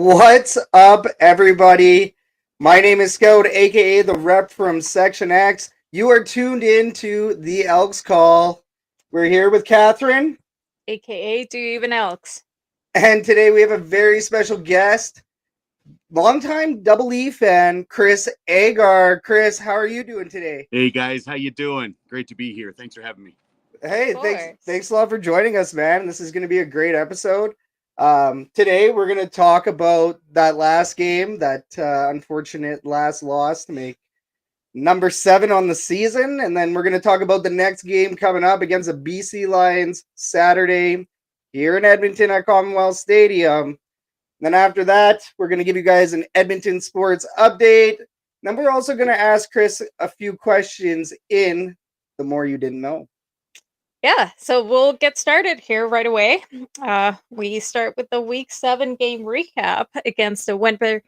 What's up, everybody? My name is Scout, aka the rep from Section X. You are tuned in to the Elks Call. We're here with Catherine, aka Do You Even Elks? and today we have a very special guest, longtime Double E fan, Chris Agar. Chris, how are you doing today? Hey guys, how you doing? Great to be here. Thanks for having me. Hey, thanks a lot for joining us, man. This is going to be a great episode. Today we're going to talk about that last game, that unfortunate last loss to make number 7 on the season, and then we're going to talk about the next game coming up against the BC Lions Saturday here in Edmonton at Commonwealth Stadium. Then after that, we're going to give you guys an Edmonton sports update. Then we're also going to ask Chris a few questions in The More You Didn't Know. Yeah, so we'll get started here right away. We start with the Week 7 game recap against the Winnipeg.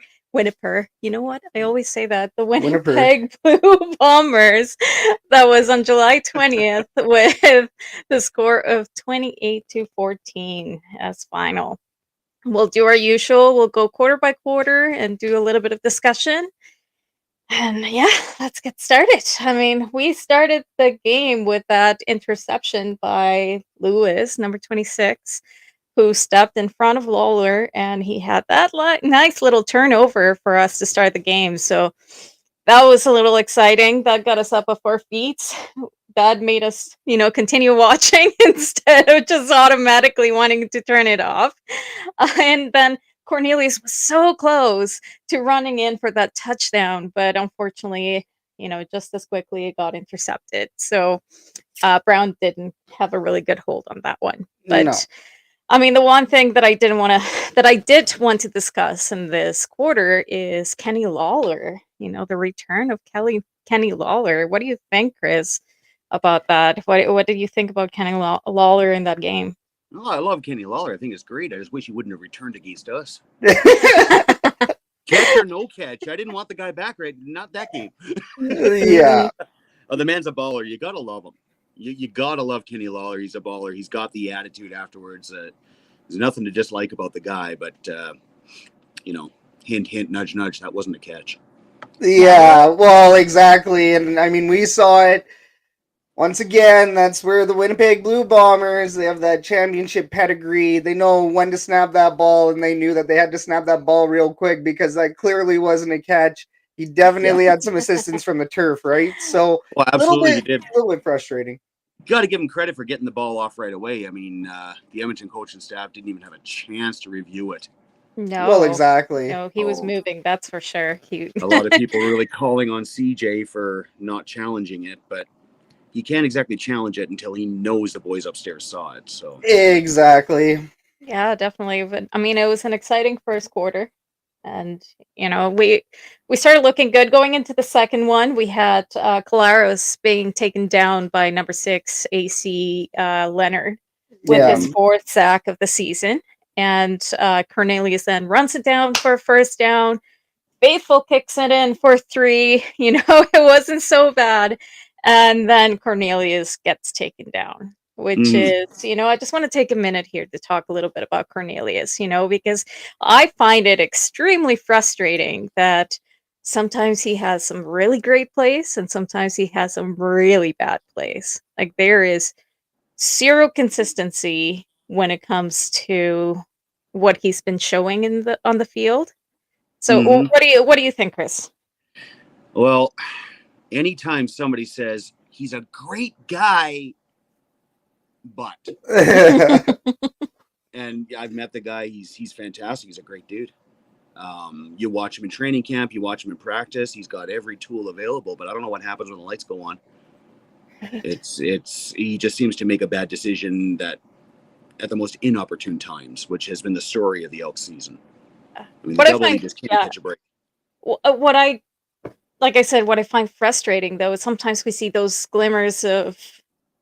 You know what? I always say that. The Winnipeg Blue Bombers. That was on July 20th with the score of 28-14 as final. We'll do our usual. We'll go quarter by quarter and do a little bit of discussion. And yeah, let's get started. I mean, we started the game with that interception by Lewis, number 26, who stepped in front of Lawler, and he had that nice little turnover for us to start the game. So that was a little exciting. That got us up off our feet. That made us, continue watching instead of just automatically wanting to turn it off. And then Cornelius was so close to running in for that touchdown, but unfortunately, just as quickly it got intercepted. So Brown didn't have a really good hold on that one. But no. I mean, the one thing that I did want to discuss in this quarter is Kenny Lawler. The return of Kenny Lawler. What do you think, Chris, about that? What did you think about Kenny Lawler in that game? Oh, I love Kenny Lawler. I think it's great. I just wish he wouldn't have returned against us. Catch or no catch. I didn't want the guy back, right? Not that game. Yeah. Oh, the man's a baller. You got to love him. You got to love Kenny Lawler. He's a baller. He's got the attitude afterwards. There's nothing to dislike about the guy, but, hint, hint, nudge, nudge. That wasn't a catch. Yeah, well, exactly. And, I mean, we saw it. Once again, that's where the Winnipeg Blue Bombers, they have that championship pedigree. They know when to snap that ball, and they knew that they had to snap that ball real quick because that clearly wasn't a catch. He definitely had some assistance from the turf, right? So absolutely, a little bit frustrating. You got to give him credit for getting the ball off right away. I mean, the Edmonton coaching staff didn't even have a chance to review it. No. Well, exactly. No, he was moving, that's for sure. A lot of people were really calling on CJ for not challenging it, but he can't exactly challenge it until he knows the boys upstairs saw it. So exactly. Yeah, definitely. But I mean, it was an exciting first quarter, and we started looking good going into the second one. We had Colaros being taken down by number 6 AC Leonard with his 4th sack of the season, and Cornelius then runs it down for a first down. Faithful kicks it in for 3. It wasn't so bad. And then Cornelius gets taken down, which is, I just want to take a minute here to talk a little bit about Cornelius, because I find it extremely frustrating that sometimes he has some really great plays and sometimes he has some really bad plays. Like, there is zero consistency when it comes to what he's been showing on the field. So what do you think, Chris? Well, anytime somebody says he's a great guy, but and I've met the guy, he's fantastic. He's a great dude. You watch him in training camp, you watch him in practice. He's got every tool available, but I don't know what happens when the lights go on. He just seems to make a bad decision that at the most inopportune times, which has been the story of the Elks season. I mean, he just can't catch a break. Like I said, what I find frustrating, though, is sometimes we see those glimmers of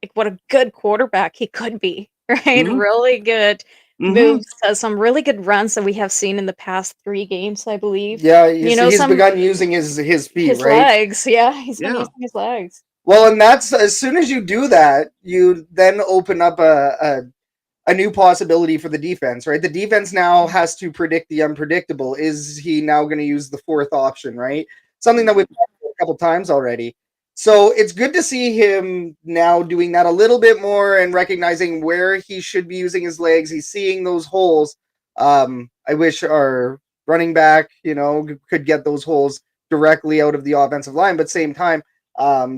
like what a good quarterback he could be, right? Really good moves, some really good runs that we have seen in the past 3 games, I believe. Yeah, he's begun using his feet, his right? Legs, yeah, he's been using his legs. Well, and that's, as soon as you do that, you then open up a a new possibility for the defense, right? The defense now has to predict the unpredictable. Is he now going to use the fourth option, right? Something that we've talked about a couple times already. So it's good to see him now doing that a little bit more and recognizing where he should be using his legs. He's seeing those holes. I wish our running back, could get those holes directly out of the offensive line, but same time,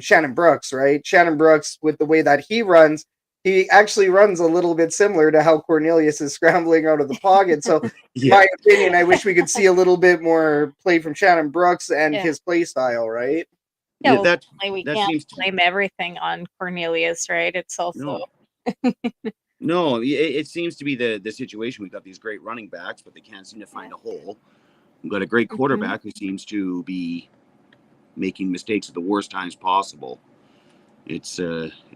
Shannon Brooks, right? Shannon Brooks, with the way that he runs, he actually runs a little bit similar to how Cornelius is scrambling out of the pocket. So, in my opinion, I wish we could see a little bit more play from Shannon Brooks and his play style, right? Yeah, well, we can't blame everything on Cornelius, right? It's also no, it seems to be the situation. We've got these great running backs, but they can't seem to find a hole. We've got a great quarterback who seems to be making mistakes at the worst times possible. It's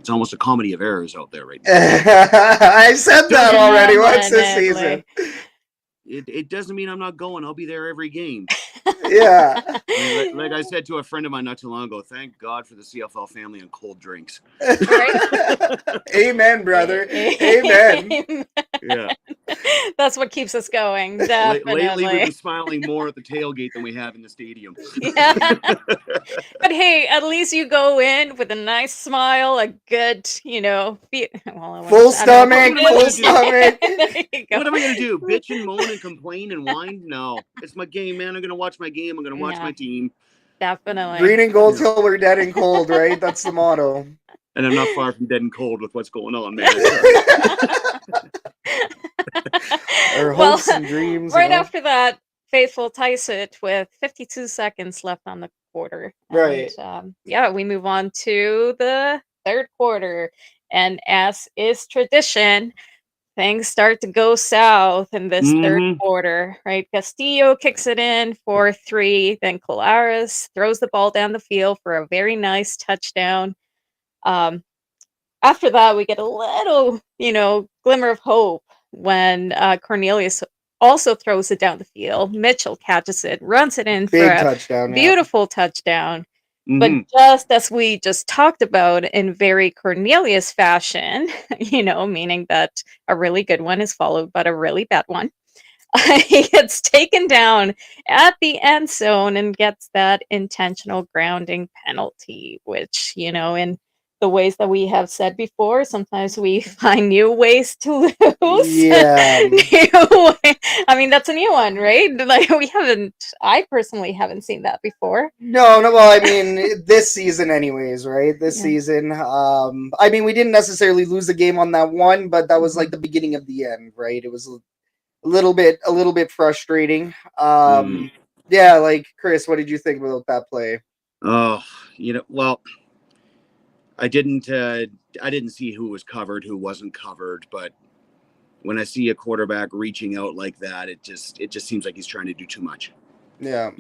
almost a comedy of errors out there right now. I said that already once this season. It doesn't mean I'm not going. I'll be there every game. Yeah. Like I said to a friend of mine not too long ago, thank God for the CFL family and cold drinks. Amen, brother. Amen. Yeah. That's what keeps us going. Definitely. Lately, we've been smiling more at the tailgate than we have in the stadium. Yeah. But hey, at least you go in with a nice smile, a good, full stomach. What am I going to do? Bitch and moan and complain and whine? No. It's my game, man. I'm going to watch my game. I'm going to watch my team. Definitely. Green and gold till we're dead and cold, right? That's the motto. And I'm not far from dead and cold with what's going on, man. Our hopes and dreams. Right after that, Faithful ties it with 52 seconds left on the quarter. Right. And, we move on to the third quarter. And as is tradition, things start to go south in this third quarter, right? Castillo kicks it in for 3. Then Colares throws the ball down the field for a very nice touchdown. After that, we get a little, glimmer of hope when Cornelius also throws it down the field. Mitchell catches it, runs it in Big for a touchdown, beautiful touchdown. But just as we just talked about in very Cornelius fashion, meaning that a really good one is followed by a really bad one, he gets taken down at the end zone and gets that intentional grounding penalty, which, in the ways that we have said before, sometimes we find new ways to lose. Yeah. I mean, that's a new one, right? Like I personally haven't seen that before. No, well, I mean, this season anyways, right? This season, I mean, we didn't necessarily lose the game on that one, but that was like the beginning of the end, right? It was a little bit frustrating. Yeah, like Chris, what did you think about that play? Oh, well, I didn't see who was covered, who wasn't covered, but when I see a quarterback reaching out like that, it just seems like he's trying to do too much. Yeah.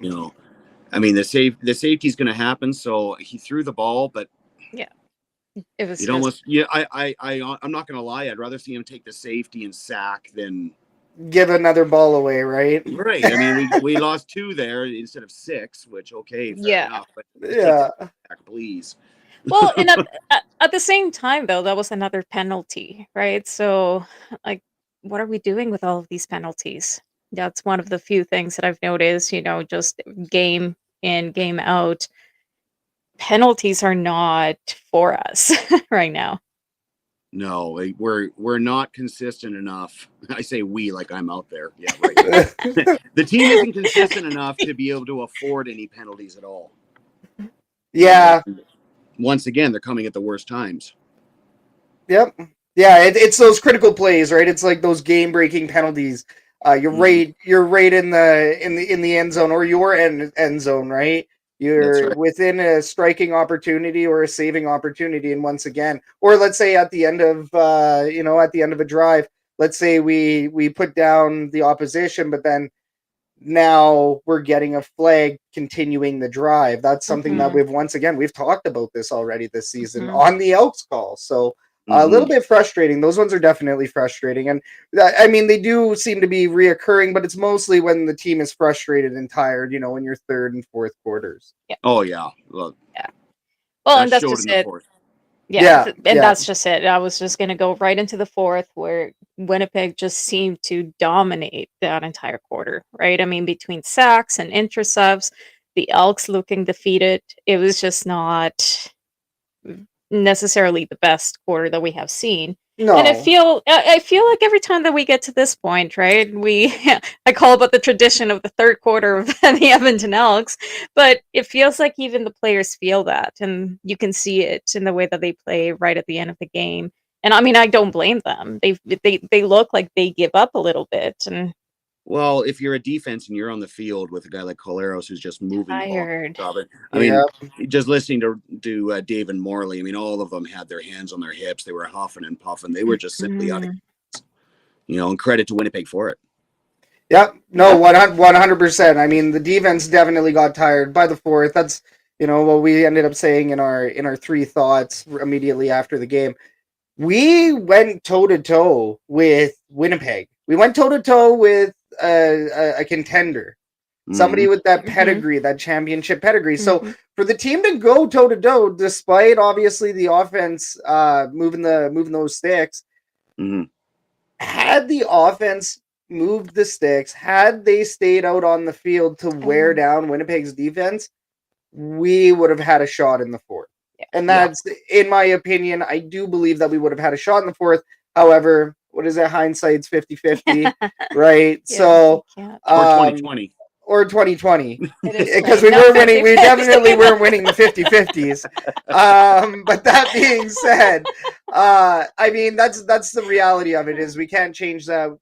I mean, the safety's going to happen, so he threw the ball, but it was I'm not going to lie, I'd rather see him take the safety and sack than give another ball away, right? Right. I mean, we lost 2 there instead of 6, which fair enough, but back, please. Well, and at the same time, though, that was another penalty, right? So, like, what are we doing with all of these penalties? That's one of the few things that I've noticed, just game in, game out. Penalties are not for us right now. No, we're not consistent enough. I say we like I'm out there. Yeah, right. The team isn't consistent enough to be able to afford any penalties at all. Yeah. Once again, they're coming at the worst times. Yep. Yeah, it's those critical plays, right? It's like those game-breaking penalties. You're right in the end zone or your end zone, right? You're within a striking opportunity or a saving opportunity, and once again, or let's say at the end of a drive, let's say we put down the opposition, but then now we're getting a flag continuing the drive. That's something that we've talked about this already this season on the Elks call. So a little bit frustrating. Those ones are definitely frustrating. And I mean, they do seem to be reoccurring, but it's mostly when the team is frustrated and tired, in your third and fourth quarters. Yeah. Oh yeah. Well, yeah. Well, and that's just it. And that's just it. I was just going to go right into the fourth, where Winnipeg just seemed to dominate that entire quarter, right? I mean, between sacks and intercepts, the Elks looking defeated, it was just not necessarily the best quarter that we have seen. No. And I feel like every time that we get to this point, right, I call about the tradition of the third quarter of the Edmonton Elks, but it feels like even the players feel that, and you can see it in the way that they play right at the end of the game. And I mean, I don't blame them. They look like they give up a little bit. And well, if you're a defense and you're on the field with a guy like Coleros who's just moving tired. the ball, I mean, just listening to Dave and Morley, I mean, all of them had their hands on their hips. They were huffing and puffing. They were just simply out of hands, and credit to Winnipeg for it. Yep. No, 100%. I mean, the defense definitely got tired by the fourth. That's, what we ended up saying in our three thoughts immediately after the game. We went toe-to-toe with Winnipeg. We went toe-to-toe with a contender, somebody with that pedigree, that championship pedigree. So for the team to go toe-to-toe, despite obviously the offense moving those sticks, had the offense moved the sticks, had they stayed out on the field to wear down Winnipeg's defense, we would have had a shot in the fourth. And that's, in my opinion, I do believe that we would have had a shot in the fourth. However, what is it? Hindsight's 50-50, right? So, or 2020. Or 2020. Because we were winning. We definitely weren't winning the 50-50s. But that being said, I mean, that's the reality of it, is we can't change that.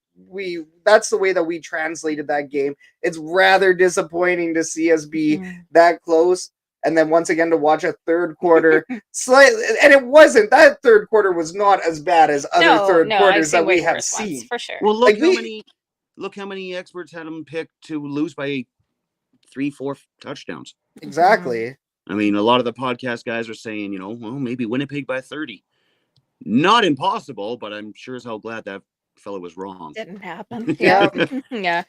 That's the way that we translated that game. It's rather disappointing to see us be that close. And then once again to watch a third quarter slightly, and it wasn't, that third quarter was not as bad as other third quarters that we have seen. For sure. Well, look how many experts had them picked to lose by 3-4 touchdowns. Exactly. I mean, a lot of the podcast guys are saying, well, maybe Winnipeg by 30. Not impossible, but I'm sure as hell glad that fellow was wrong. Didn't happen. Yeah. Yeah.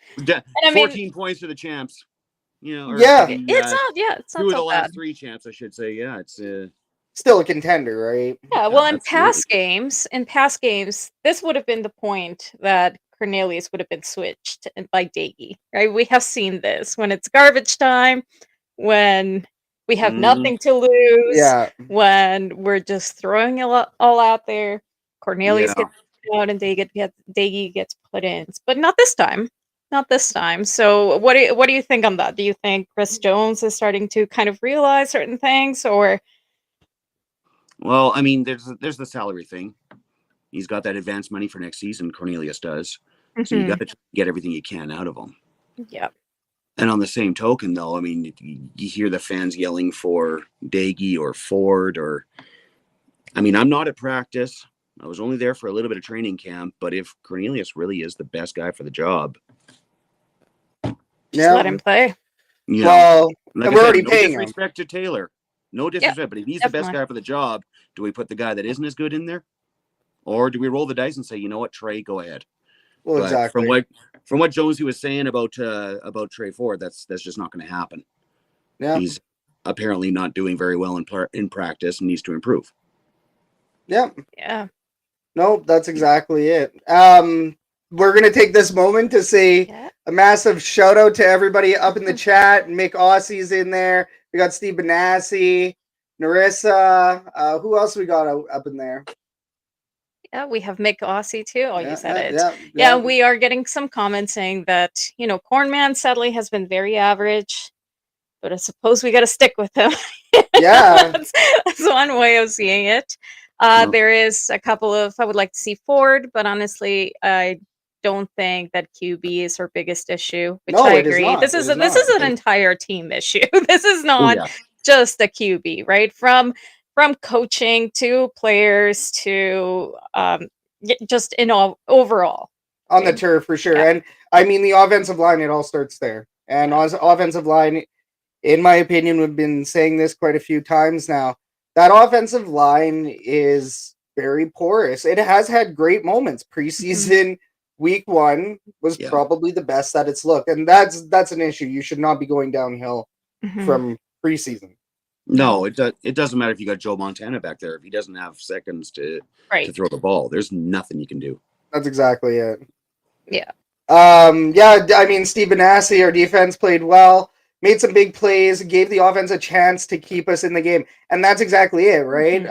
14 points to the champs. It's not two of the last bad. 3 champs, I should say. Yeah, it's still a contender, right? Yeah, well, in past games, this would have been the point that Cornelius would have been switched by Daggy, right? We have seen this when it's garbage time, when we have nothing to lose, when we're just throwing it all out there. Cornelius gets out and Daggy gets put in, but not this time. Not this time. So what do you think on that? Do you think Chris Jones is starting to kind of realize certain things, or? Well, I mean, there's the salary thing. He's got that advance money for next season. Cornelius does. So you got to get everything you can out of him. Yeah. And on the same token, though, I mean, you hear the fans yelling for Daggy or Ford, I mean, I'm not at practice. I was only there for a little bit of training camp. But if Cornelius really is the best guy for the job, just let him play. Well, and we're already paying him. No disrespect to Taylor. No disrespect, but if he's the best guy for the job, do we put the guy that isn't as good in there? Or do we roll the dice and say, you know what, Trey, go ahead? Well, exactly. From what Jonesy was saying about Trey Ford, that's just not going to happen. Yeah. He's apparently not doing very well in practice and needs to improve. Yeah. Yeah. No, that's exactly it. We're going to take this moment to say a massive shout out to everybody up in the chat. Mick Aussie's in there. We got Steve Benassi, Narissa. Who else we got up in there? Yeah, we have Mick Aussie too. Oh, you said it. Yeah, we are getting some comments saying that, Cornman sadly has been very average, but I suppose we got to stick with him. Yeah. That's one way of seeing it. There is a couple of, I would like to see Ford, but honestly, I don't think that QB is her biggest issue, which I agree. This is an entire team issue. This is not just a QB, right? From coaching to players to just in overall on the turf for sure. And I mean, the offensive line, it all starts there. And offensive line, in my opinion, we've been saying this quite a few times now. That offensive line is very porous. It has had great moments. Preseason week 1 was probably the best that it's looked. And that's an issue. You should not be going downhill from preseason. No, it doesn't matter if you got Joe Montana back there. If he doesn't have seconds to throw the ball, there's nothing you can do. That's exactly it. Yeah. I mean, Steve Benassi, our defense played well, made some big plays, gave the offense a chance to keep us in the game. And that's exactly it, right?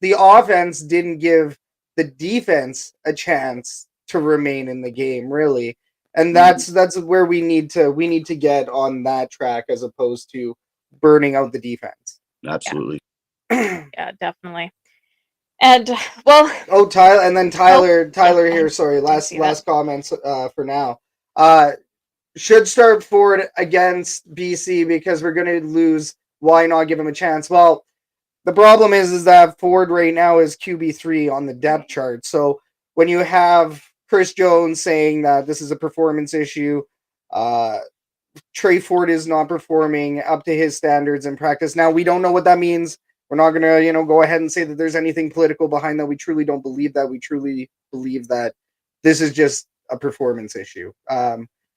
The offense didn't give the defense a chance to remain in the game, really. And that's where we need to get on that track as opposed to burning out the defense. Absolutely. Yeah, definitely. And Tyler here. Sorry, last comments for now. Should start Ford against BC because we're going to lose. Why not give him a chance? Well, the problem is that Ford right now is QB3 on the depth chart. So when you have Chris Jones saying that this is a performance issue, Trey Ford is not performing up to his standards in practice. Now, we don't know what that means. We're not going to, go ahead and say that there's anything political behind that. We truly don't believe that. We truly believe that this is just a performance issue.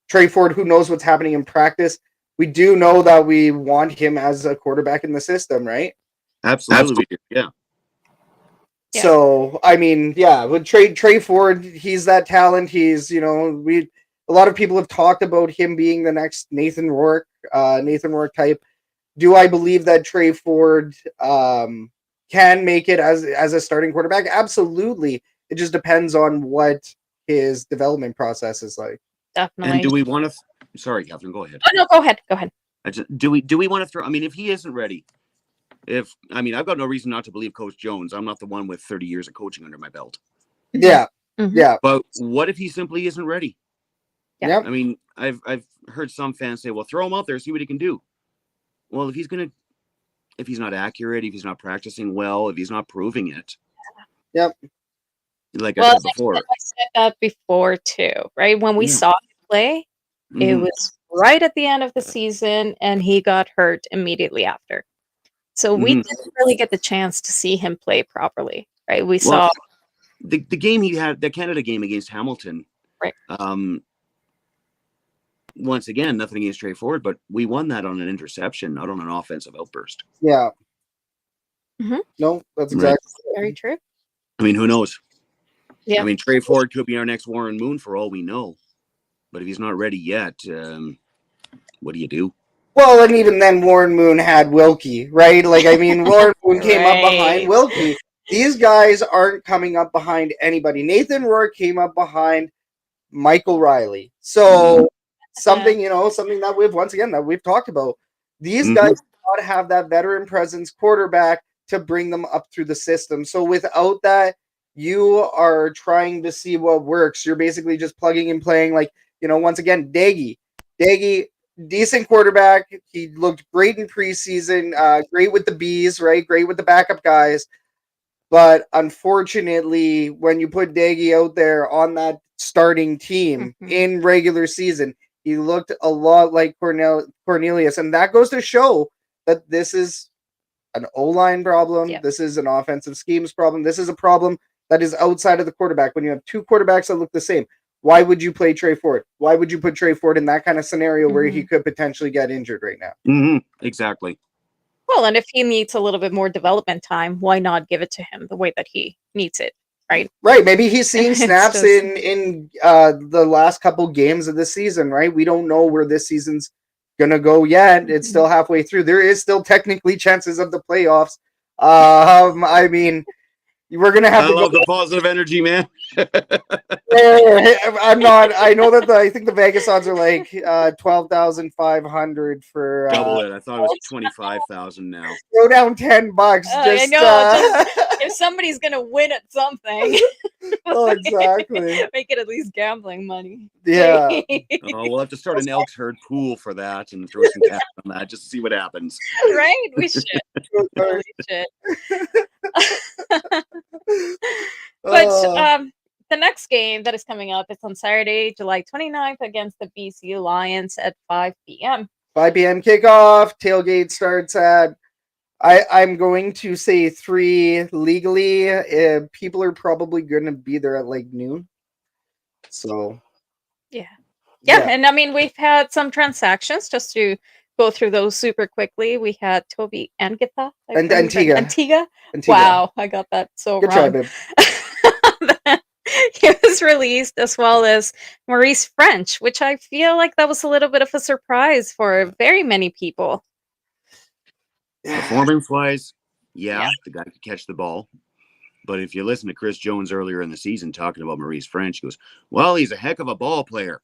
Trey Ford, who knows what's happening in practice? We do know that we want him as a quarterback in the system, right? Absolutely. Yeah. So, I mean, with Trey Ford, he's that talent. He's, a lot of people have talked about him being the next Nathan Rourke type. Do I believe that Trey Ford can make it as a starting quarterback? Absolutely. It just depends on what his development process is like. Definitely. And do we want to? Sorry, Catherine, go ahead. Oh no, go ahead. Do we want to throw? I mean, if he isn't ready, I've got no reason not to believe Coach Jones. I'm not the one with 30 years of coaching under my belt. Yeah. Mm-hmm. Yeah. But what if he simply isn't ready? Yeah. I mean, I've heard some fans say, "Well, throw him out there, see what he can do." Well, if he's not accurate, if he's not practicing well, if he's not proving it. Yep. Like I said before. I said that before too, right? When we saw him play, it was right at the end of the season, and he got hurt immediately after. So we didn't really get the chance to see him play properly, right? We saw the game he had, the Canada game against Hamilton. Right. Once again, nothing against Trey Ford, but we won that on an interception, not on an offensive outburst. Yeah. No, that's exactly very true. I mean, who knows? Yeah. I mean, Trey Ford could be our next Warren Moon for all we know. But if he's not ready yet, what do you do? Well, and even then, Warren Moon had Wilkie, right? Like, I mean, Warren Moon came up behind Wilkie. These guys aren't coming up behind anybody. Nathan Rourke came up behind Michael Riley. So something that we've talked about. These guys do not have that veteran presence quarterback to bring them up through the system. So without that, you are trying to see what works. You're basically just plugging and playing. Like, once again, Daggy, decent quarterback. He looked great in preseason, great with the Bees, right? Great with the backup guys. But unfortunately, when you put Daggy out there on that starting team in regular season, he looked a lot like Cornelius. And that goes to show that this is an O-line problem. Yep. This is an offensive schemes problem. This is a problem that is outside of the quarterback. When you have two quarterbacks that look the same, why would you play Trey Ford? Why would you put Trey Ford in that kind of scenario where he could potentially get injured right now? Exactly. Well, and if he needs a little bit more development time, why not give it to him the way that he needs it, right? Right. Maybe he's seeing snaps in the last couple games of the season, right? We don't know where this season's going to go yet. It's still halfway through. There is still technically chances of the playoffs. I mean, we're going to have to love the positive energy, man. I'm not. I know that I think the Vegas odds are like 12,500 for double it. I thought it was 25,000 now. Throw down $10. I know. If somebody's gonna win at something, exactly. Make it at least gambling money. Yeah. We'll have to start an Elks herd pool for that and throw some cash on that just to see what happens. Right? We should. Really should. But the next game that is coming up is on Saturday, July 29th against the BC Lions at 5 p.m. 5 p.m. kickoff. Tailgate starts at, I'm going to say 3 legally. People are probably going to be there at like noon. So. Yeah. And I mean, we've had some transactions just to go through those super quickly. We had Toby Antiga. Antiga. Wow, I got that so Good wrong. try, babe. He was released, as well as Maurice French, which I feel like that was a little bit of a surprise for very many people. Performance-wise, yeah, the guy could catch the ball. But if you listen to Chris Jones earlier in the season talking about Maurice French, he goes, well, he's a heck of a ball player.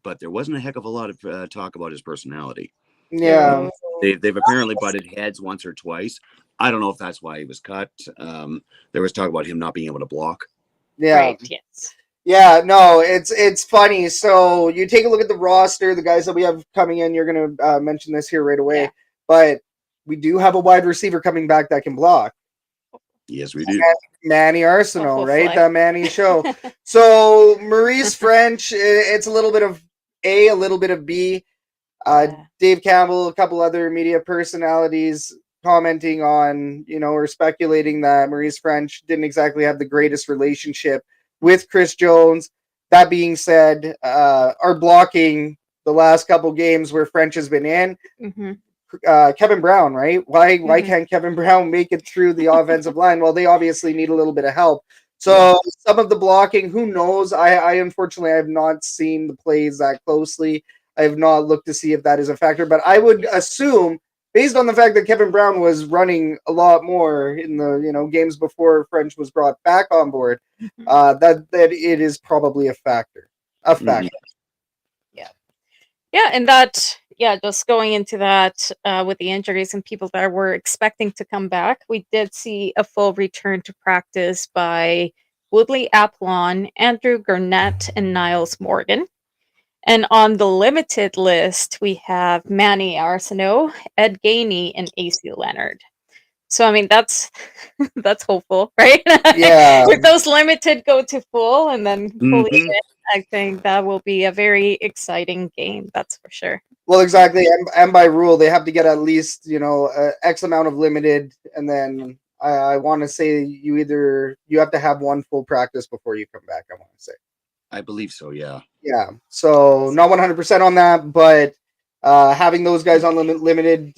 But there wasn't a heck of a lot of talk about his personality. Yeah. They've apparently butted heads once or twice. I don't know if that's why he was cut. There was talk about him not being able to block. Yeah. Right, yes. Yeah, no, it's funny. So you take a look at the roster, the guys that we have coming in. You're going to mention this here right away. Yeah. But we do have a wide receiver coming back that can block. Yes, we do. Manny Arsenault, right? The Manny show. So Maurice French, it's a little bit of A, a little bit of B. Dave Campbell, a couple other media personalities commenting on, or speculating that Maurice French didn't exactly have the greatest relationship with Chris Jones. That being said, our blocking the last couple games where French has been in, Kevin Brown, right? Why can't Kevin Brown make it through the offensive line? Well, they obviously need a little bit of help. So some of the blocking, who knows? I unfortunately have not seen the plays that closely. I have not looked to see if that is a factor, but I would assume, based on the fact that Kevin Brown was running a lot more in the games before French was brought back on board, that it is probably a factor. Yeah, and that, just going into that with the injuries and people that were expecting to come back, we did see a full return to practice by Woodley Aplon, Andrew Gurnett, and Niles Morgan. And on the limited list, we have Manny Arsenault, Ed Gainey, and AC Leonard. So, I mean, that's hopeful, right? Yeah. If those limited go to full and then fully in, I think that will be a very exciting game. That's for sure. Well, exactly. And by rule, they have to get at least, X amount of limited. And then I want to say you have to have one full practice before you come back, I want to say. I believe so, yeah. Yeah. So not 100% on that, but having those guys on limited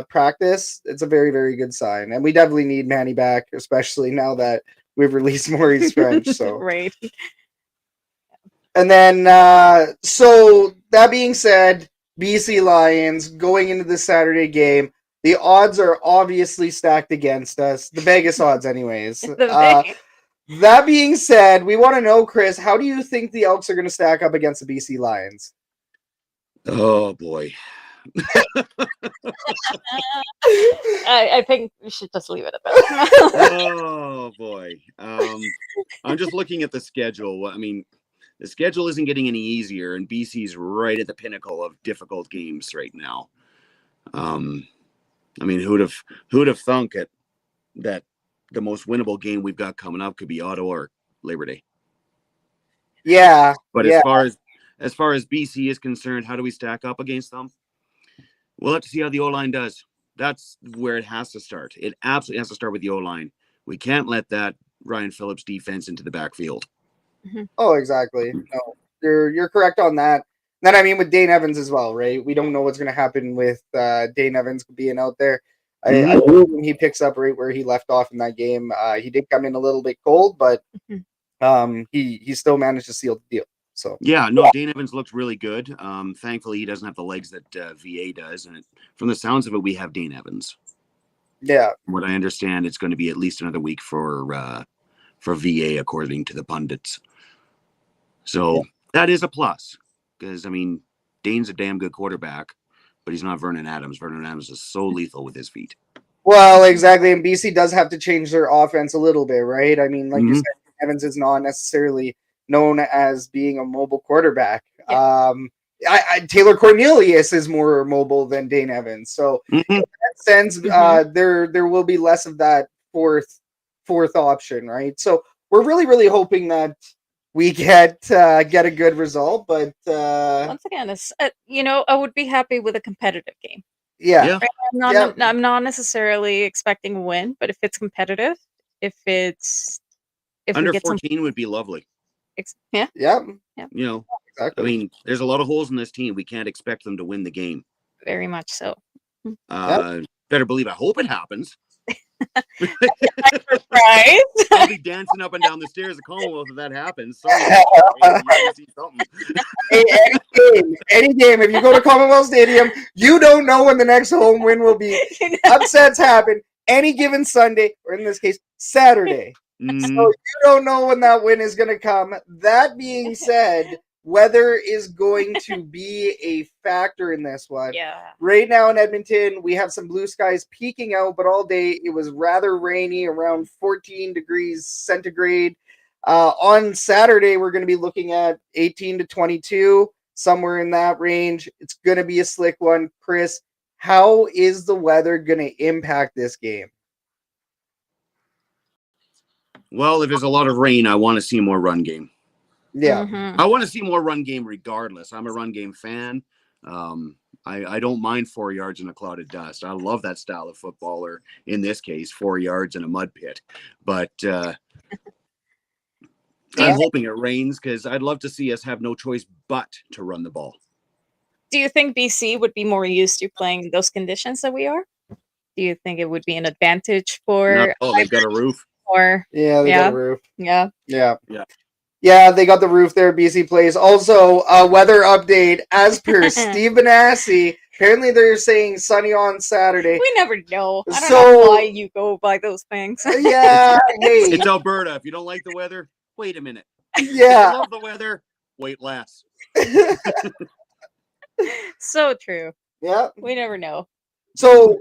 practice, it's a very, very good sign. And we definitely need Manny back, especially now that we've released Maurice French. So right. And then, so that being said, BC Lions going into the Saturday game, the odds are obviously stacked against us. The Vegas odds, anyways. That being said, we want to know, Chris, how do you think the Elks are going to stack up against the BC Lions? Oh, boy. I think we should just leave it at that. Oh, boy. I'm just looking at the schedule. I mean, the schedule isn't getting any easier, and BC's right at the pinnacle of difficult games right now. I mean, who'd have thunk it that the most winnable game we've got coming up could be Ottawa or Labor Day? Yeah. But as far as BC is concerned, how do we stack up against them? We'll have to see how the O-line does. That's where it has to start. It absolutely has to start with the O-line. We can't let that Ryan Phillips defense into the backfield. Oh, exactly. No, you're correct on that. Then I mean with Dane Evans as well, right? We don't know what's going to happen with Dane Evans being out there. I hope he picks up right where he left off in that game. He did come in a little bit cold, but he still managed to seal the deal. So yeah, no, Dane Evans looked really good. Thankfully, he doesn't have the legs that VA does, and from the sounds of it, we have Dane Evans. Yeah, from what I understand, it's going to be at least another week for VA, according to the pundits. So that is a plus, because I mean, Dane's a damn good quarterback, but he's not Vernon Adams. Vernon Adams is so lethal with his feet. Well, exactly, and BC does have to change their offense a little bit, right? I mean, like you said, Evans is not necessarily known as being a mobile quarterback. Yeah. Taylor Cornelius is more mobile than Dane Evans, so in that sense, there will be less of that fourth option, right? So we're really hoping that we get a good result, but once again, it's I would be happy with a competitive game. Yeah, right? I'm not necessarily expecting a win, but if it's competitive, if under 14 would be lovely. Yeah. You know, Exactly. I mean, there's a lot of holes in this team. We can't expect them to win the game. Very much so. Better believe I hope it happens. Right? I'll be dancing up and down the stairs of Commonwealth if that happens. Sorry, you see something. Hey, any game. If you go to Commonwealth Stadium, you don't know when the next home win will be. Upsets happen any given Sunday, or in this case, Saturday. So you don't know when that win is going to come. That being said, weather is going to be a factor in this one. Yeah. Right now in Edmonton, we have some blue skies peeking out, but all day it was rather rainy, around 14 degrees centigrade. On Saturday, we're going to be looking at 18 to 22, somewhere in that range. It's going to be a slick one. Chris, how is the weather going to impact this game? Well, if there's a lot of rain, I want to see more run game. Yeah. I want to see more run game regardless. I'm a run game fan. I don't mind 4 yards in a cloud of dust. I love that style of football, or in this case, 4 yards in a mud pit. But I'm hoping it rains because I'd love to see us have no choice but to run the ball. Do you think BC would be more used to playing in those conditions that we are? Do you think it would be an advantage for? They've got a roof. They got a roof. Yeah. Yeah, they got the roof there. BC plays. Also, weather update as per Steve Benassi. Apparently, they're saying sunny on Saturday. We never know. I don't know why you go by those things. Yeah, hey, it's Alberta. If you don't like the weather, wait a minute. Yeah, if you love the weather, wait less. So true. Yeah, we never know. So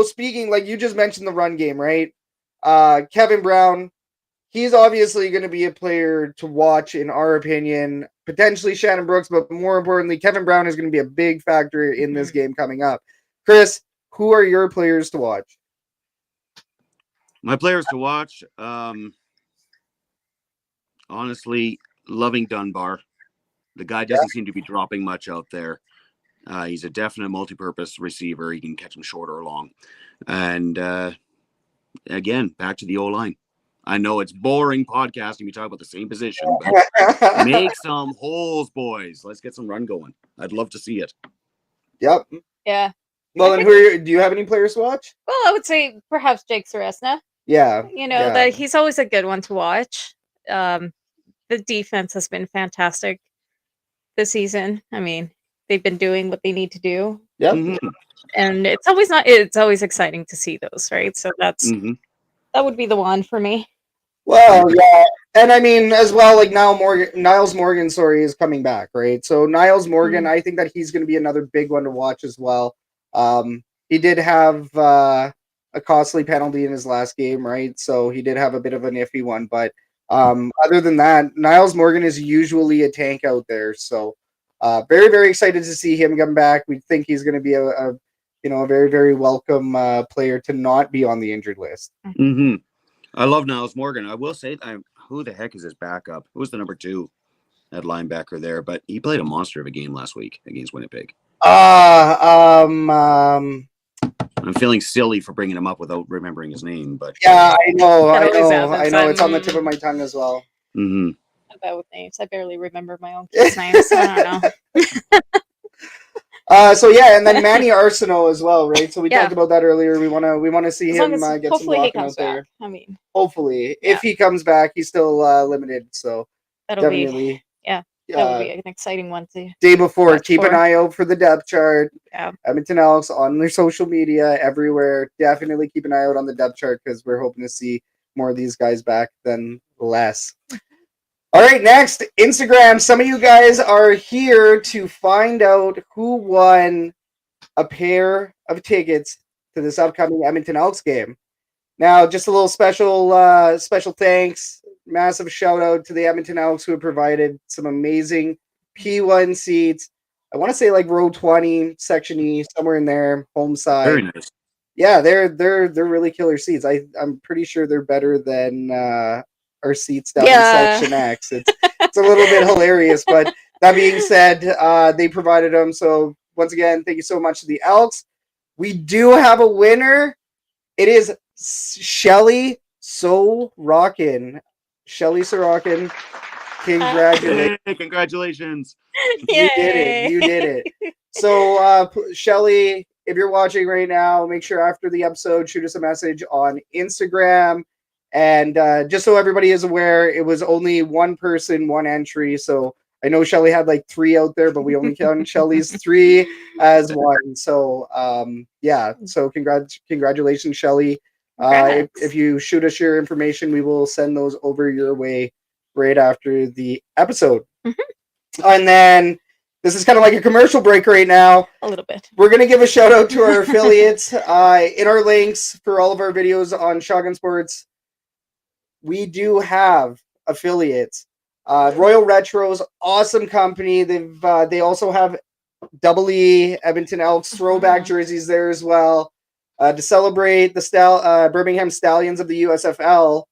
speaking, like you just mentioned, the run game, right? Kevin Brown. He's obviously going to be a player to watch, in our opinion. Potentially Shannon Brooks, but more importantly, Kevin Brown is going to be a big factor in this game coming up. Chris, who are your players to watch? My players to watch, honestly, loving Dunbar. The guy doesn't seem to be dropping much out there. He's a definite multi-purpose receiver. He can catch him short or long. And again, back to the O-line. I know it's boring podcasting. We talk about the same position, but make some holes, boys. Let's get some run going. I'd love to see it. Yep. Yeah. Well, and do you have any players to watch? Well, I would say perhaps Jake Seresna. Yeah. That he's always a good one to watch. The defense has been fantastic this season. I mean, they've been doing what they need to do. Yep. And it's always exciting to see those, right? So that's that would be the one for me. Well, yeah. And I mean, as well, like Niles Morgan, is coming back, right? So Niles Morgan, I think that he's going to be another big one to watch as well. He did have a costly penalty in his last game, right? So he did have a bit of an iffy one. But other than that, Niles Morgan is usually a tank out there. So very, very excited to see him come back. We think he's going to be a very, very welcome player to not be on the injured list. I love Niles Morgan. I will say, who the heck is his backup? Who's the number 2 at linebacker there? But he played a monster of a game last week against Winnipeg. I'm feeling silly for bringing him up without remembering his name, but yeah, I know. It's on the tip of my tongue as well. I'm bad with names. I barely remember my own kids' names. So I don't know. And then Manny Arsenault as well, right? So we talked about that earlier. We want to see him get some walking out there. I mean, hopefully, if he comes back, he's still limited. So that would be an exciting one to day before. Keep an eye out for the depth chart. Yeah, Edmonton Elks on their social media everywhere. Definitely keep an eye out on the depth chart because we're hoping to see more of these guys back than less. All right, next, Instagram. Some of you guys are here to find out who won a pair of tickets to this upcoming Edmonton Elks game. Now, just a little special thanks, massive shout out to the Edmonton Elks who have provided some amazing P1 seats. I want to say like row 20, section E, somewhere in there, home side. Very nice. Yeah, they're really killer seats. I'm pretty sure they're better than our seats down in section X. It's a little bit hilarious, but that being said, they provided them. So once again, thank you so much to the Elks. We do have a winner. It is Shelly Sorokin. Congratulations. Hey, congratulations. You did it. So, Shelly, if you're watching right now, make sure after the episode, shoot us a message on Instagram. And just so everybody is aware, it was only one person, one entry. So I know Shelly had like 3 out there, but we only count Shelly's 3 as one. So, yeah. So congratulations, Shelly. If you shoot us your information, we will send those over your way right after the episode. And then this is kind of like a commercial break right now. A little bit. We're going to give a shout out to our affiliates in our links for all of our videos on Shotgun Sports. We do have affiliates. Royal Retro's awesome company. They also have E Edmonton Elks throwback jerseys there as well. To celebrate the Birmingham Stallions of the USFL,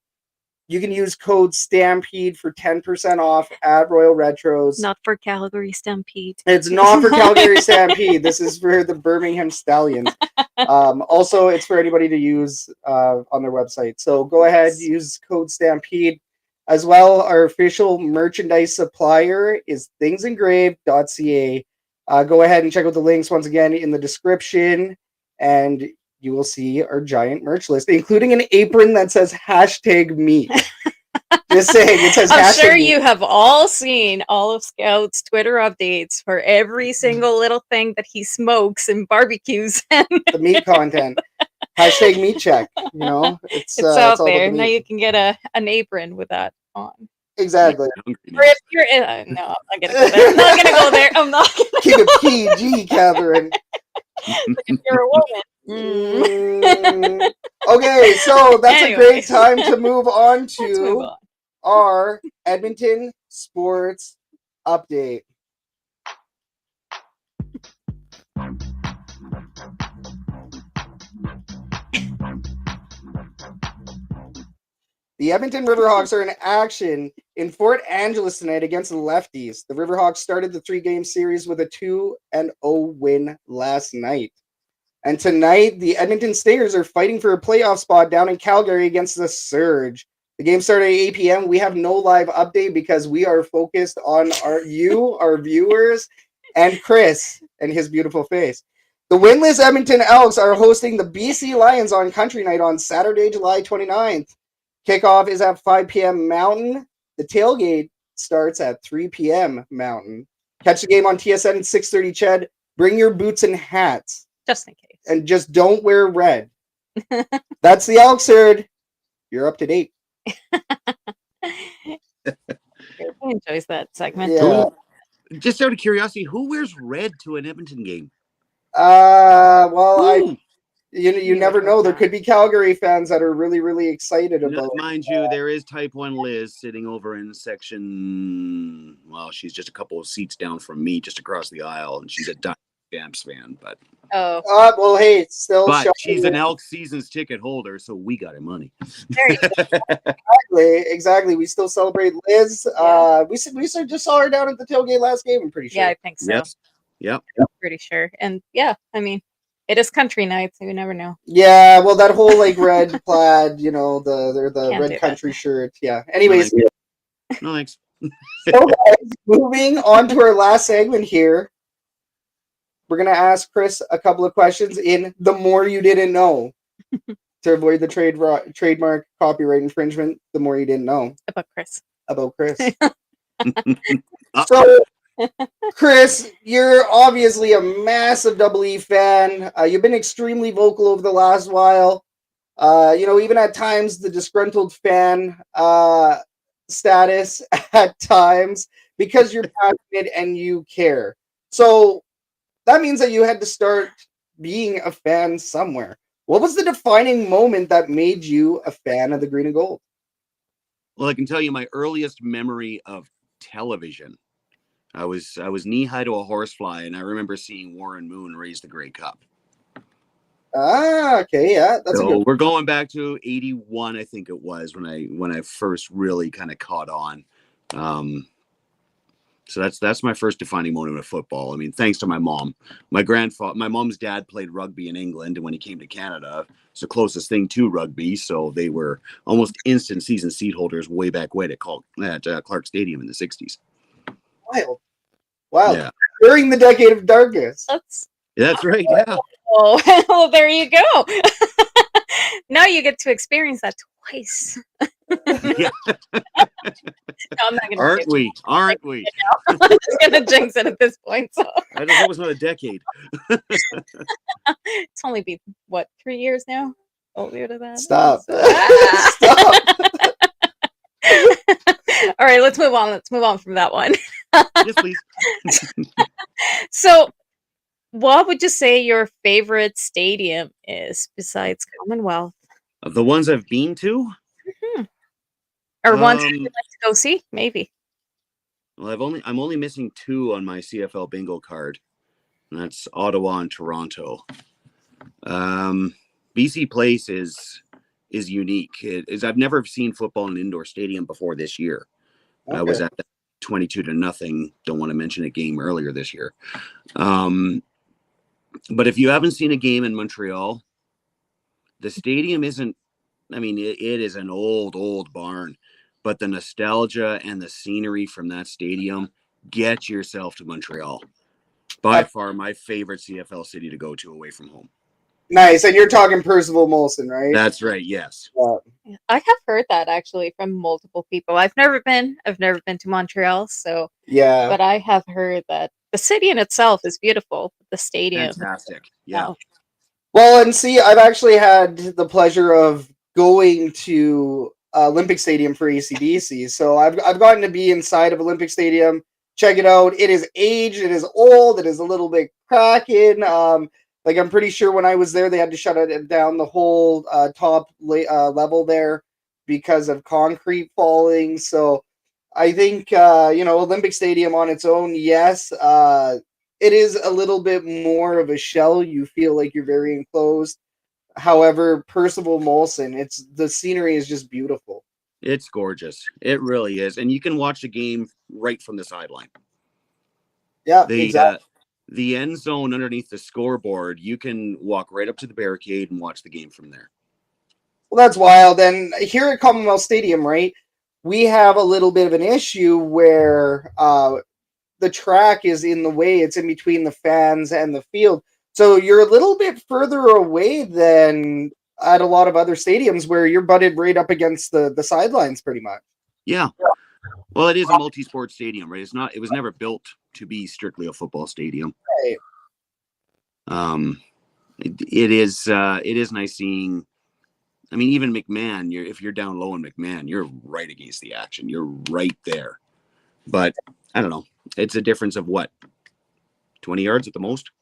you can use code STAMPEDE for 10% off at Royal Retros. Not for Calgary Stampede. It's not for Calgary Stampede. This is for the Birmingham Stallions. Also, it's for anybody to use on their website. So go ahead, use code STAMPEDE. As well, our official merchandise supplier is thingsengraved.ca. Go ahead and check out the links once again in the description, and you will see our giant merch list, including an apron that says #meat. Just saying, it says I'm sure meat. you have all seen all of Scout's Twitter updates for every single little thing that he smokes and barbecues. The meat content. #meat check. You know, it's out there. Now you can get an apron with that on. Exactly. Or if you're no, I'm not gonna go there. I'm not gonna go there. I'm not gonna keep it PG, Catherine. If you're a woman. Okay, so that's a great time to move on to our Edmonton sports update. The Edmonton Riverhawks are in action in Fort Angeles tonight against the Lefties. The Riverhawks started the 3-game series with a 2-0 win last night. And tonight, the Edmonton Stingers are fighting for a playoff spot down in Calgary against the Surge. The game started at 8 p.m. We have no live update because we are focused on our viewers, and Chris and his beautiful face. The winless Edmonton Elks are hosting the BC Lions on Country Night on Saturday, July 29th. Kickoff is at 5 p.m. Mountain. The tailgate starts at 3 p.m. Mountain. Catch the game on TSN at 6:30. Ched, bring your boots and hats. Just in case. And just don't wear red. That's the Elks herd. You're up to date. He enjoys that segment. Yeah. Just out of curiosity, who wears red to an Edmonton game? You never know. There could be Calgary fans that are really, really excited about. Mind you, there is Type 1 Liz sitting over in section. Well, she's just a couple of seats down from me, just across the aisle, and she's a Stamps fan. But well, hey, still. But she's an Elks seasons ticket holder, so we got her money. Exactly. We still celebrate Liz. Yeah. We just saw her down at the tailgate last game. I'm pretty sure. Yeah, I think so. Yes. Yep. Pretty sure. And yeah, I mean, it is country night, so you never know. Yeah, well, that whole like red plaid, you know, the red country shirt. Yeah. Anyways. No thanks. So guys, moving on to our last segment here. We're gonna ask Chris a couple of questions in the more you didn't know to avoid the trademark copyright infringement. The more you didn't know about Chris. So, Chris, you're obviously a massive E fan. You've been extremely vocal over the last while. Even at times the disgruntled fan status at times because you're passionate and you care. So that means that you had to start being a fan somewhere. What was the defining moment that made you a fan of the green and gold? Well, I can tell you my earliest memory of television. I was knee high to a horsefly, and I remember seeing Warren Moon raise the Grey Cup. Okay, yeah, that's so we're going back to 81, I think it was when I first really kind of caught on. So that's my first defining moment of football. I mean, thanks to my mom. My mom's dad played rugby in England, and when he came to Canada, it's the closest thing to rugby. So they were almost instant season seat holders way back when at Clark Stadium in the 60s. Wild. Wow. Yeah. During the decade of darkness. That's right. Yeah. Oh, well, there you go. Now you get to experience that twice. Yeah. No, I'm not gonna Aren't we? I'm just gonna jinx it at this point. So I just hope it's not a decade. it's only been what, 3 years now? Older to that. Stop. Stop. All right, let's move on. Let's move on from that one. Yes, please. So, what would you say your favorite stadium is besides Commonwealth? Of the ones I've been to, or ones you'd like to go see? Maybe. well, I'm only missing 2 on my CFL bingo card, and that's Ottawa and Toronto. BC Place is unique. I've never seen football in an indoor stadium before this year. Okay. I was at 22-0. Don't want to mention a game earlier this year. But if you haven't seen a game in Montreal, the stadium isn't. I mean, it is an old barn, but the nostalgia and the scenery from that stadium. Get yourself to Montreal. By far, my favorite CFL city to go to away from home. Nice. And you're talking Percival Molson, right? That's right. Yes. I have heard that actually from multiple people. I've never been to Montreal, so yeah. But I have heard that the city in itself is beautiful. The stadium, fantastic. Yeah. Well, and see, I've actually had the pleasure of going to Olympic Stadium for AC/DC, so I've gotten to be inside of Olympic Stadium. Check it out. It is aged. It is old. It is a little bit cracking. Like, I'm pretty sure when I was there, they had to shut it down, the whole top level there, because of concrete falling. So I think, Olympic Stadium on its own, yes, it is a little bit more of a shell. You feel like you're very enclosed. However, Percival Molson, the scenery is just beautiful. It's gorgeous. It really is. And you can watch the game right from the sideline. Yeah, exactly. The end zone underneath the scoreboard, you can walk right up to the barricade and watch the game from there. Well, that's wild. And here at Commonwealth Stadium, right, we have a little bit of an issue where the track is in the way. It's in between the fans and the field. So you're a little bit further away than at a lot of other stadiums where you're butted right up against the sidelines pretty much. Yeah. Well, it is a multi-sport stadium, right? It was never built to be strictly a football stadium. Right. It is nice seeing. I mean, even McMahon, if you're down low in McMahon, you're right against the action. You're right there. But I don't know. It's a difference of what? 20 yards at the most?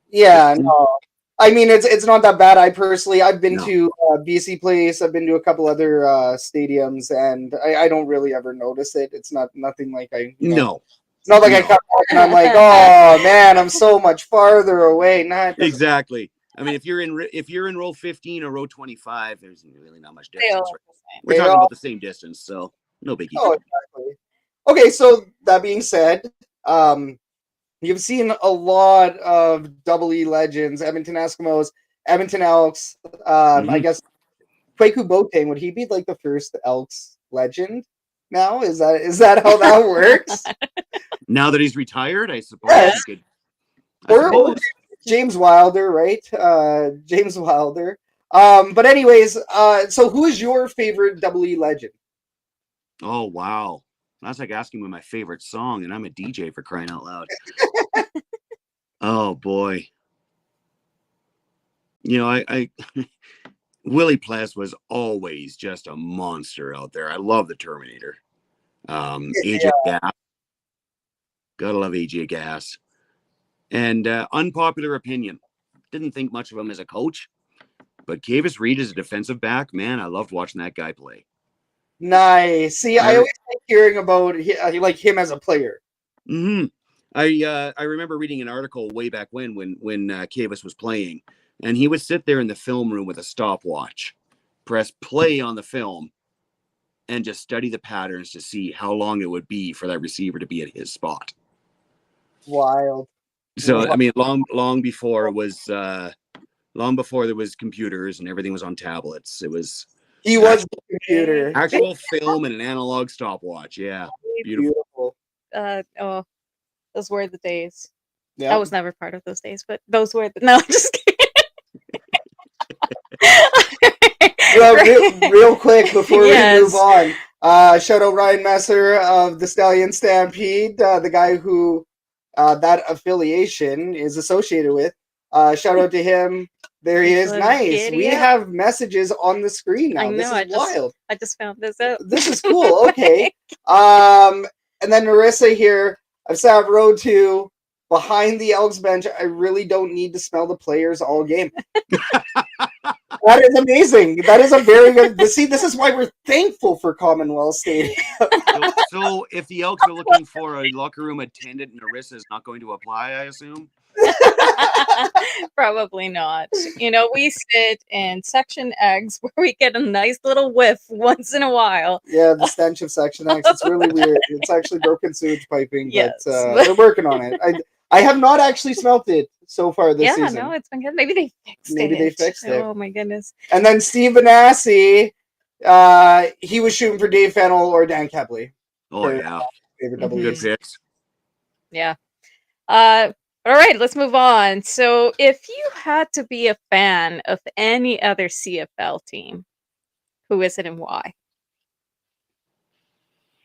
Yeah, no. I mean, it's not that bad. I've been to BC Place. I've been to a couple other stadiums, and I don't really ever notice it. It's nothing like No. It's not like I come back and I'm like, oh man, I'm so much farther away. Exactly. I mean, if you're in row 15 or row 25, there's really not much distance. Right? We're talking about the same distance, so no biggie. Oh, exactly. Okay, so that being said, you've seen a lot of Double E legends, Edmonton Eskimos, Edmonton Elks. I guess Kwaku Boateng, would he be like the first Elks legend now? Is that how that works? Now that he's retired, I suppose. Yes. Or James Wilder, right? James Wilder. But anyways, so who is your favorite Double E legend? Oh, wow. That's like asking me my favorite song, and I'm a DJ, for crying out loud. Oh, boy. You know, I Willie Pless was always just a monster out there. I love the Terminator. AJ Gas. Gotta love AJ Gas. And unpopular opinion. Didn't think much of him as a coach. But Kavis Reed as a defensive back, man, I loved watching that guy play. Nice. See, I always like hearing about like him as a player. Mm-hmm. I remember reading an article way back when Kavis was playing, and he would sit there in the film room with a stopwatch, press play on the film, and just study the patterns to see how long it would be for that receiver to be at his spot. Wild. So I mean, long before it was long before there was computers and everything was on tablets. It was the computer. Actual film and an analog stopwatch. Yeah. Beautiful. Those were the days. Yeah. I was never part of those days, but those were no, I'm just kidding. Well, real quick before we move on, shout out Ryan Messer of the Stallion Stampede, the guy who that affiliation is associated with. Shout out to him. There he is. Nice. We have messages on the screen now. I know, this is wild. I just found this out. This is cool. Okay. And then Marissa here. I've sat row 2 behind the Elks bench. I really don't need to smell the players all game. That is amazing. That is a very good. See, this is why we're thankful for Commonwealth Stadium. So if the Elks are looking for a locker room attendant, Narissa is not going to apply, I assume? Probably not. You know, we sit in Section X where we get a nice little whiff once in a while. Yeah, the stench of Section X. It's really weird. It's actually broken sewage piping, but they're working on it. I have not actually smelt it so far this season. Yeah, no, it's been good. Maybe they fixed it. Oh, my goodness. And then Steve Benassi, he was shooting for Dave Fennell or Dan Kepley. Oh, yeah. Favorite double Good picks. Yeah. All right, let's move on. So if you had to be a fan of any other CFL team, who is it and why?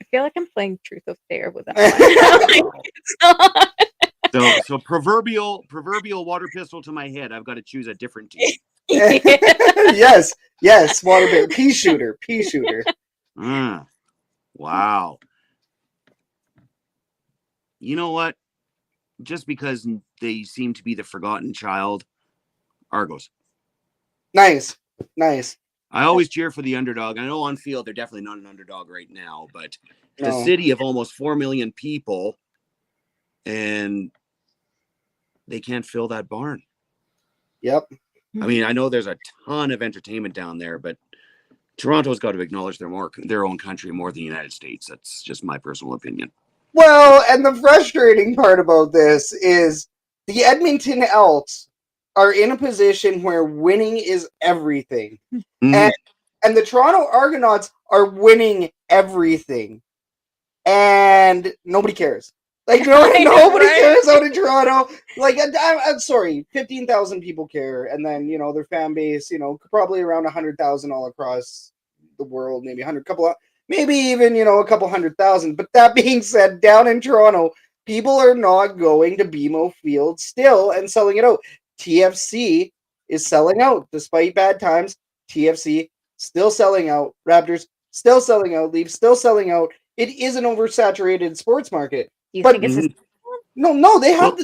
I feel like I'm playing Truth or Dare with that one. So proverbial water pistol to my head. I've got to choose a different team. Yes, water pistol. Pea shooter. Wow. You know what? Just because they seem to be the forgotten child, Argos. Nice. I always cheer for the underdog. I know on field they're definitely not an underdog right now, but the city of almost 4 million people, and they can't fill that barn. Yep. I mean, I know there's a ton of entertainment down there, but Toronto's got to acknowledge their own country more than the United States. That's just my personal opinion. Well, and the frustrating part about this is the Edmonton Elks are in a position where winning is everything. And the Toronto Argonauts are winning everything. And nobody cares. Like, nobody cares out in Toronto. Like, I'm sorry, 15,000 people care. And then, their fan base, probably around 100,000 all across the world, maybe maybe even, a couple 100,000. But that being said, down in Toronto, people are not going to BMO Field still and selling it out. TFC is selling out despite bad times. TFC still selling out. Raptors still selling out. Leafs still selling out. It is an oversaturated sports market. You think it's no, they have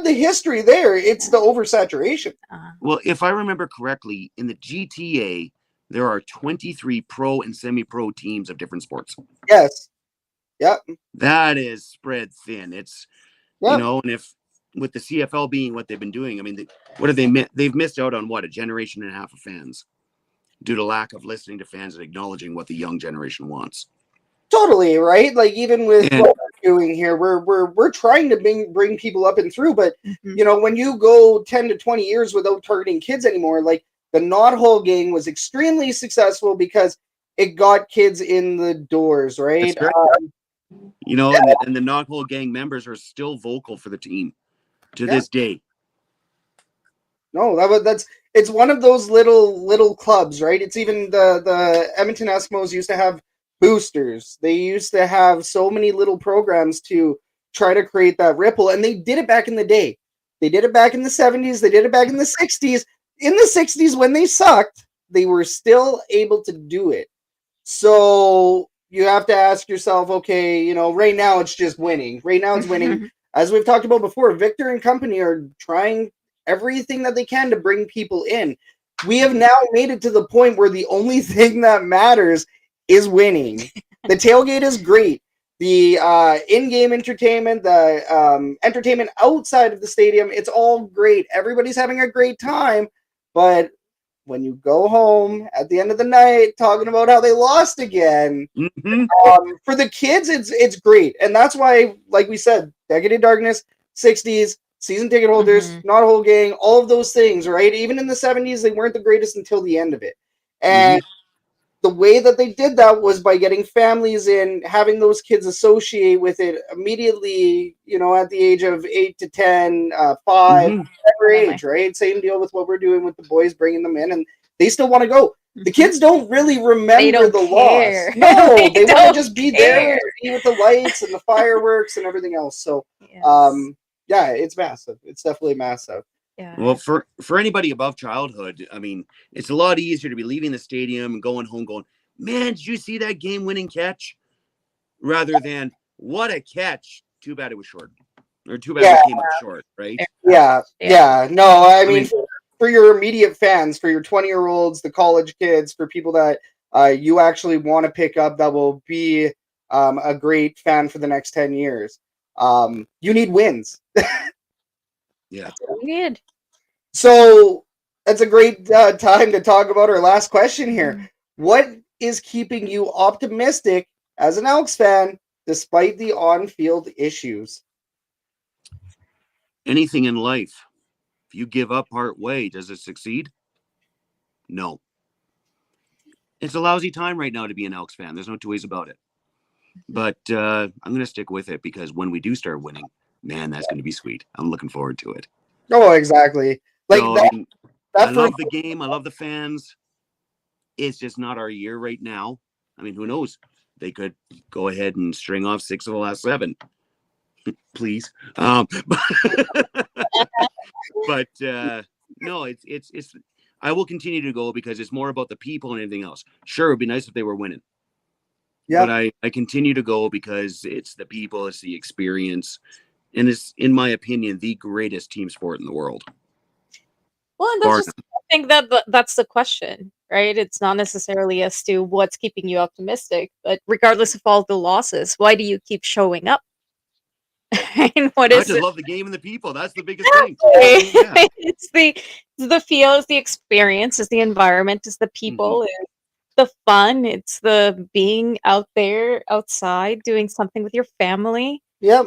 the history there. It's the oversaturation. Well, if I remember correctly, in the GTA, there are 23 pro and semi-pro teams of different sports. Yes. Yep. That is spread thin. It's, and if with the CFL being what they've been doing, I mean, what have they missed? They've missed out on a generation and a half of fans due to lack of listening to fans and acknowledging what the young generation wants. Totally, right? Like, even with what we're doing here, we're trying to bring people up and through, but when you go 10 to 20 years without targeting kids anymore, like the Knothole gang was extremely successful because it got kids in the doors, right? And the Knothole gang members are still vocal for the team to this day. No, it's one of those little clubs, right? It's even the Edmonton Eskimos used to have boosters. They used to have so many little programs to try to create that ripple, and they did it back in the day. They did it back in the 70s. They did it back in the 60s. In the 60s, when they sucked, they were still able to do it. So you have to ask yourself, okay, right now it's just winning. Right now it's winning. As we've talked about before, Victor and company are trying everything that they can to bring people in. We have now made it to the point where the only thing that matters is winning. The tailgate is great. The in-game entertainment, the entertainment outside of the stadium, it's all great. Everybody's having a great time. But when you go home at the end of the night talking about how they lost again, for the kids, it's great. And that's why, like we said, Decade of Darkness, 60s, season ticket holders, not a whole gang, all of those things, right? Even in the 70s, they weren't the greatest until the end of it. And the way that they did that was by getting families in, having those kids associate with it immediately, you know, at the age of 8 to 10, 5, whatever age, right? Same deal with what we're doing with the boys, bringing them in, and they still want to go. The kids don't really remember the loss. No, they want to just be there and be with the lights and the fireworks and everything else. So, yeah, it's massive. It's definitely massive. Yeah. Well, for anybody above childhood, I mean, it's a lot easier to be leaving the stadium and going home going, man, did you see that game-winning catch? Rather than, what a catch. Too bad it was short. Or too bad it came up short, right? Yeah. No, I mean for your immediate fans, for your 20-year-olds, the college kids, for people that you actually want to pick up that will be a great fan for the next 10 years, you need wins. Yeah. Weird. So that's a great time to talk about our last question here. What is keeping you optimistic as an Elks fan despite the on-field issues? Anything in life. If you give up part way, does it succeed? No. It's a lousy time right now to be an Elks fan. There's no two ways about it. But I'm going to stick with it because when we do start winning, man, that's going to be sweet. I'm looking forward to it. Oh, exactly. Like so, I love the game. I love the fans. It's just not our year right now. I mean, who knows? They could go ahead and string off 6 of the last 7. Please. But no, it's I will continue to go because it's more about the people and everything else. Sure, it'd be nice if they were winning. Yeah. But I continue to go because it's the people, it's the experience, and it's, in my opinion, the greatest team sport in the world. Well, and that's just, I think that's the question, right? It's not necessarily as to what's keeping you optimistic, but regardless of all the losses, why do you keep showing up? And I just love the game and the people. That's the biggest thing. Yeah. It's the feel, it's the experience, it's the environment, it's the people, it's the fun, it's the being out there, outside, doing something with your family. Yep.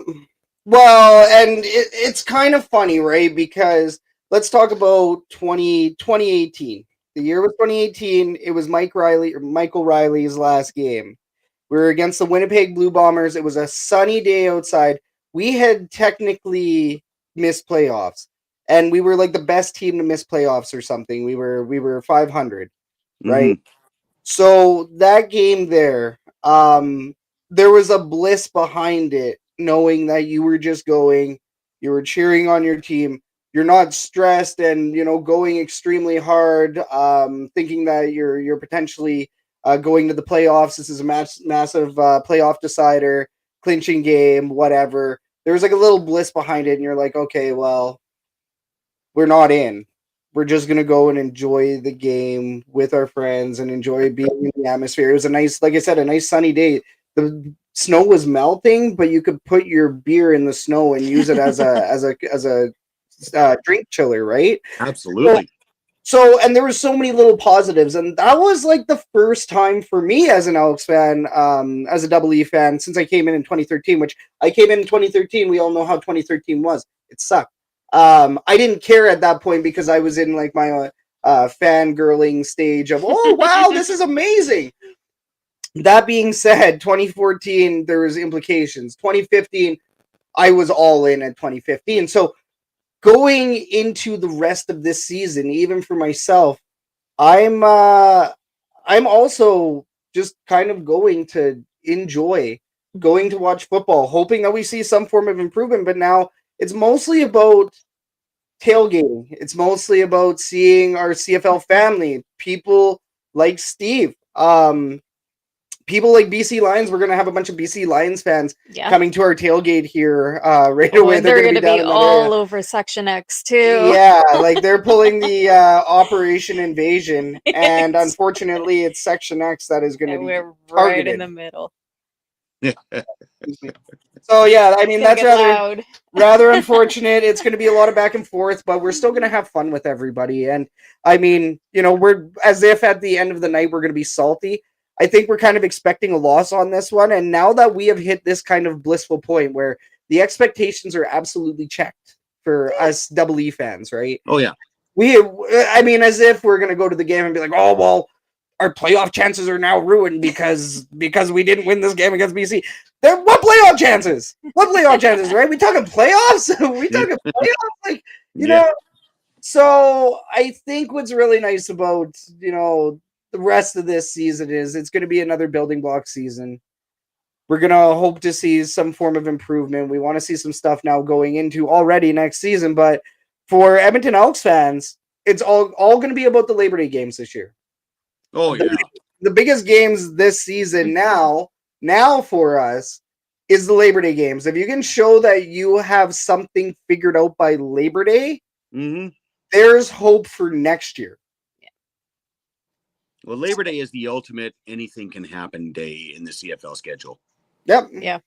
Well, and it's kind of funny, right? Because let's talk about 2018. The year was 2018. It was Michael Riley's last game. We were against the Winnipeg Blue Bombers. It was a sunny day outside. We had technically missed playoffs, and we were like the best team to miss playoffs or something. We were 500, right? So that game there was a bliss behind it, knowing that you were just going, you were cheering on your team. You're not stressed and, you know, going extremely hard, thinking that you're potentially going to the playoffs. This is a massive playoff decider, clinching game, whatever. There was like a little bliss behind it, and you're like, okay, well, we're not in. We're just going to go and enjoy the game with our friends and enjoy being in the atmosphere. It was a nice, like I said, a nice sunny day. The snow was melting, but you could put your beer in the snow and use it as a drink chiller, right? Absolutely. So, and there were so many little positives, and that was like the first time for me as an Elks fan, as a Double E fan, since I came in 2013, which I came in 2013. We all know how 2013 was. It sucked. I didn't care at that point because I was in like my fangirling stage of, oh, wow, this is amazing. That being said, 2014, there was implications. 2015, I was all in at 2015. So going into the rest of this season, even for myself, I'm also just kind of going to enjoy going to watch football, hoping that we see some form of improvement. But now it's mostly about tailgating. It's mostly about seeing our CFL family, people like Steve, people like BC Lions. We're going to have a bunch of BC Lions fans coming to our tailgate here right away. They're going to be all over Section X too. Yeah, like they're pulling the Operation Invasion, and unfortunately, it's Section X that is going to be we're targeted. Right in the middle. So yeah, I mean that's rather unfortunate. It's going to be a lot of back and forth, but we're still going to have fun with everybody. And I mean, you know, we're as if at the end of the night we're going to be salty. I think we're kind of expecting a loss on this one, and now that we have hit this kind of blissful point where the expectations are absolutely checked for us Double E fans, right? Oh yeah. I mean, as if we're gonna go to the game and be like, oh well, our playoff chances are now ruined because we didn't win this game against BC. What playoff chances? What playoff chances? Right? We talking playoffs? We talking playoffs? Like, you know. So I think what's really nice about the rest of this season is it's going to be another building block season. We're going to hope to see some form of improvement. We want to see some stuff now going into already next season, but for Edmonton Elks fans, it's all going to be about the Labor Day games this year. Oh yeah. The biggest games this season now for us is the Labor Day games. If you can show that you have something figured out by Labor Day, there's hope for next year. Well, Labor Day is the ultimate anything can happen day in the CFL schedule. Yep. Yeah.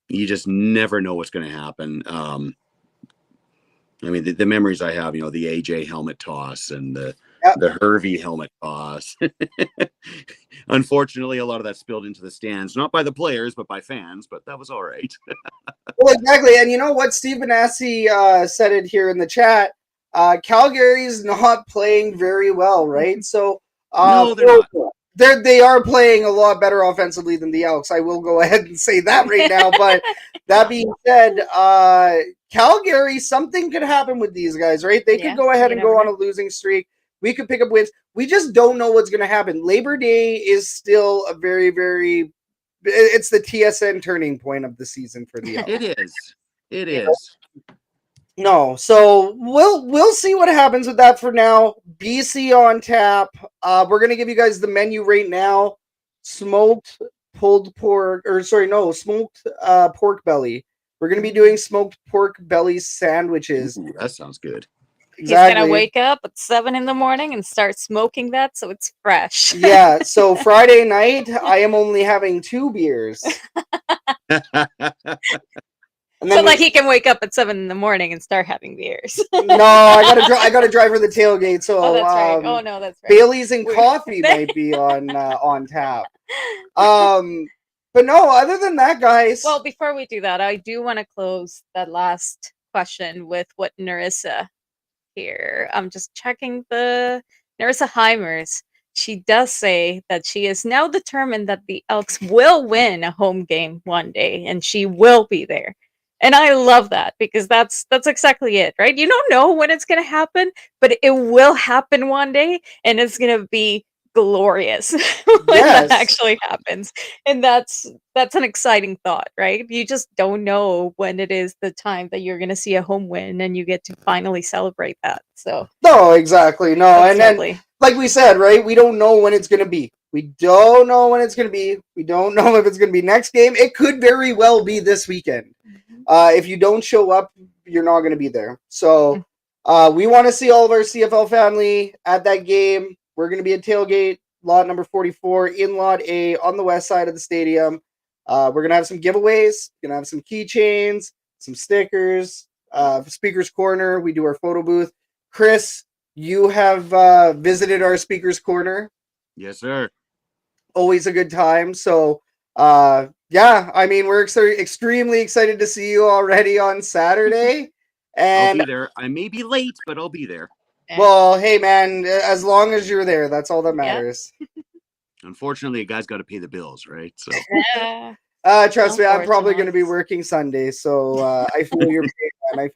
You just never know what's going to happen. I mean, the memories I have, the AJ helmet toss and the Hervey helmet toss. Unfortunately, a lot of that spilled into the stands, not by the players, but by fans, but that was all right. Well, exactly. And you know what? Steve Benassi said it here in the chat. Calgary's not playing very well, right? So no, they're not. They are playing a lot better offensively than the Elks. I will go ahead and say that right now. But that being said, Calgary, something could happen with these guys, right? They could go ahead and go on a losing streak. We could pick up wins. We just don't know what's going to happen. Labor Day is still a very, very – it's the TSN turning point of the season for the Elks. It is. No, so we'll see what happens with that for now. BC on tap. We're gonna give you guys the menu right now. Smoked pulled pork, smoked pork belly. We're gonna be doing smoked pork belly sandwiches. Ooh, that sounds good. Exactly. He's gonna wake up at 7 a.m. and start smoking that so it's fresh. Yeah. So Friday night, I am only having 2 beers. And then he can wake up at 7 a.m. and start having beers. No, I gotta drive for the tailgate. So that's right. Oh no, that's right. Bailey's and coffee might be on tap. But no, other than that, guys. Well, before we do that, I do want to close that last question with what Narissa here. I'm just checking the Narissa Heimers. She does say that she is now determined that the Elks will win a home game one day, and she will be there. And I love that because that's exactly it, right? You don't know when it's going to happen, but it will happen one day, and it's going to be glorious when that actually happens. And that's an exciting thought, right? You just don't know when it is the time that you're going to see a home win, and you get to finally celebrate that. So no, exactly, no, and then like we said, right? We don't know when it's going to be. We don't know when it's going to be. We don't know if it's going to be next game. It could very well be this weekend. If you don't show up, you're not going to be there. So we want to see all of our CFL family at that game. We're going to be at tailgate, lot number 44, in lot A on the west side of the stadium. We're going to have some giveaways. We're going to have some keychains, some stickers, Speaker's Corner. We do our photo booth. Chris, you have visited our Speaker's Corner. Yes, sir. Always a good time. So, yeah, I mean, we're extremely excited to see you already on Saturday. And I'll be there. I may be late, but I'll be there. Well, hey, man, as long as you're there, that's all that matters. Yeah. Unfortunately, a guy's got to pay the bills, right? So, trust me, I'm probably going to be working Sunday, so I feel your pain, man.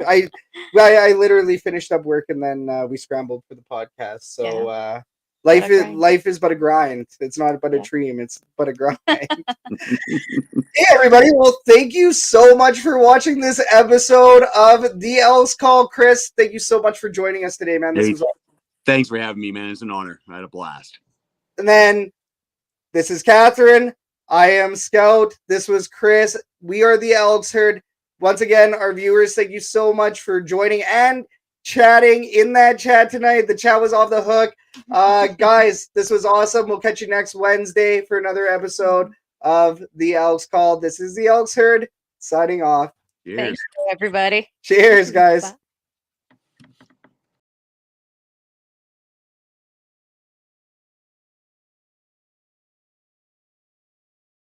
I literally finished up work and then we scrambled for the podcast. So, Life is but a grind. It's not but a dream. It's but a grind. Hey, everybody. Well, thank you so much for watching this episode of The Elks Call. Chris, thank you so much for joining us today, man. This was awesome. Thanks for having me, man. It's an honor. I had a blast. And then this is Catherine. I am Scout. This was Chris. We are The Elks Herd. Once again, our viewers, thank you so much for joining and chatting in that chat tonight. The chat was off the hook. Guys, this was awesome. We'll catch you next Wednesday for another episode of The Elks Call. This is The Elks Herd signing off. Cheers. Thanks, everybody. Cheers, guys.